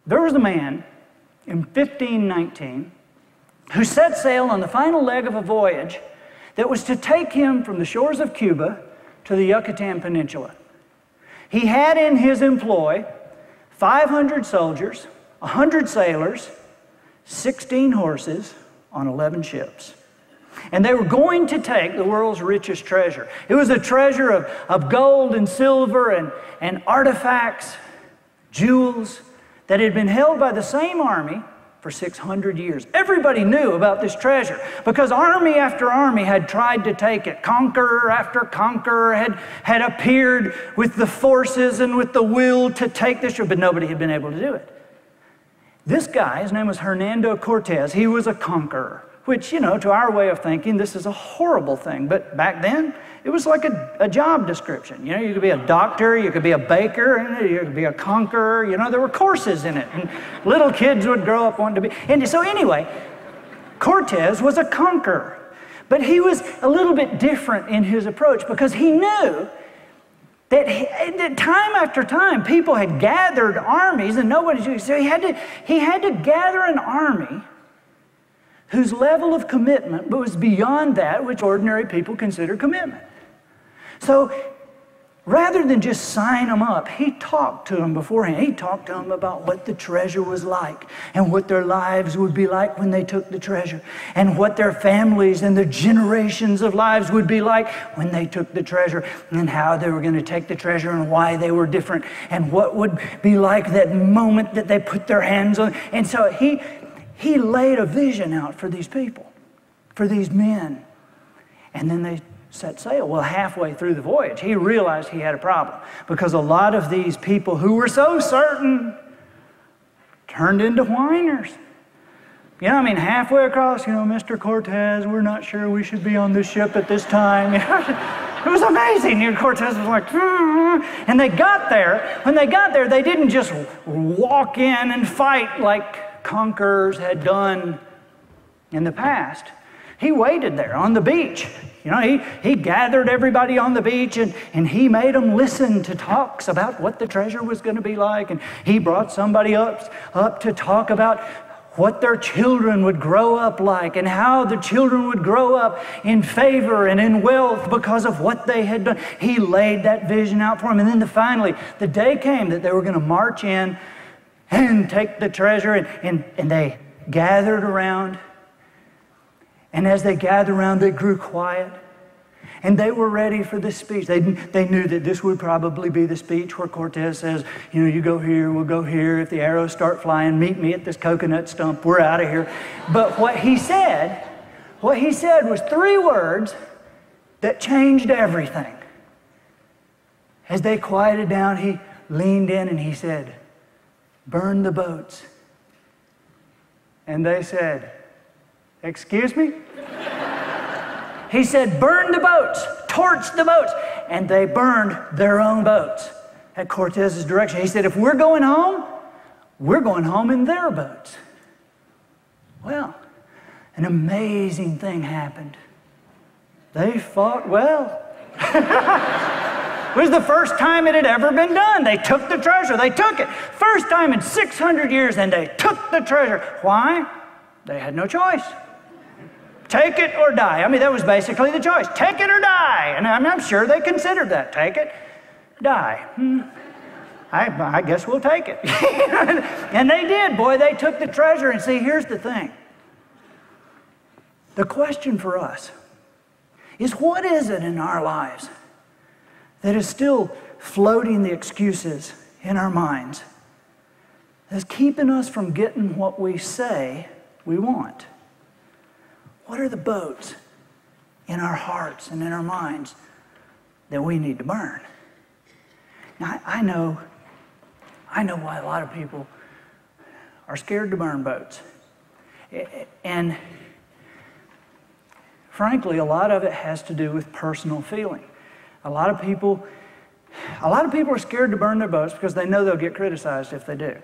There was a man in 1519 who set sail on the final leg of a voyage that was to take him from the shores of Cuba to the Yucatan Peninsula. He had in his employ 500 soldiers, 100 sailors, 16 horses on 11 ships. And they were going to take the world's richest treasure. It was a treasure of gold and silver and artifacts, jewels that had been held by the same army for 600 years. Everybody knew about this treasure because army after army had tried to take it. Conqueror after conqueror had appeared with the forces and with the will to take this treasure, but nobody had been able to do it. This guy, his name was Hernando Cortez, he was a conqueror, which, you know, to our way of thinking, this is a horrible thing. But back then, it was like a job description. You know, you could be a doctor, you could be a baker, you could be a conqueror. You know, there were courses in it. And little kids would grow up wanting to be. And so anyway, Cortez was a conqueror. But he was a little bit different in his approach because he knew that time after time, people had gathered armies and nobody, so he had to gather an army whose level of commitment was beyond that which ordinary people consider commitment. So rather than just sign them up, he talked to them beforehand. He talked to them about what the treasure was like and what their lives would be like when they took the treasure and what their families and the generations of lives would be like when they took the treasure and how they were going to take the treasure and why they were different and what would be like that moment that they put their hands on. And so he laid a vision out for these people, for these men. And then they set sail. Well, halfway through the voyage, he realized he had a problem because a lot of these people who were so certain turned into whiners. You know, I mean, halfway across, you know, Mr. Cortez, we're not sure we should be on this ship at this time. It was amazing. And Cortez was like, and they got there. When they got there, they didn't just walk in and fight like conquerors had done in the past. He waited there on the beach. You know, he gathered everybody on the beach and he made them listen to talks about what the treasure was going to be like. And he brought somebody up to talk about what their children would grow up like and how the children would grow up in favor and in wealth because of what they had done. He laid that vision out for them. And then finally, the day came that they were going to march in and take the treasure, and they gathered around. And as they gathered around, they grew quiet. And they were ready for the speech. They knew that this would probably be the speech where Cortez says, you know, you go here, we'll go here. If the arrows start flying, meet me at this coconut stump. We're out of here. But what he said was 3 words that changed everything. As they quieted down, he leaned in and he said, burn the boats. And they said, excuse me? He said, burn the boats, torch the boats. And they burned their own boats at Cortez's direction. He said, if we're going home in their boats. Well, an amazing thing happened. They fought well. It was the first time it had ever been done. They took the treasure. They took it. First time in 600 years, and they took the treasure. Why? They had no choice. Take it or die. I mean, that was basically the choice. Take it or die. And I'm sure they considered that. Take it, die. I guess we'll take it. And they did. Boy, they took the treasure. And see, here's the thing. The question for us is, what is it in our lives that is still floating the excuses in our minds that's keeping us from getting what we say we want? What are the boats in our hearts and in our minds that we need to burn? Now, I know why a lot of people are scared to burn boats. And frankly, a lot of it has to do with personal feeling. A lot of people are scared to burn their boats because they know they'll get criticized if they do.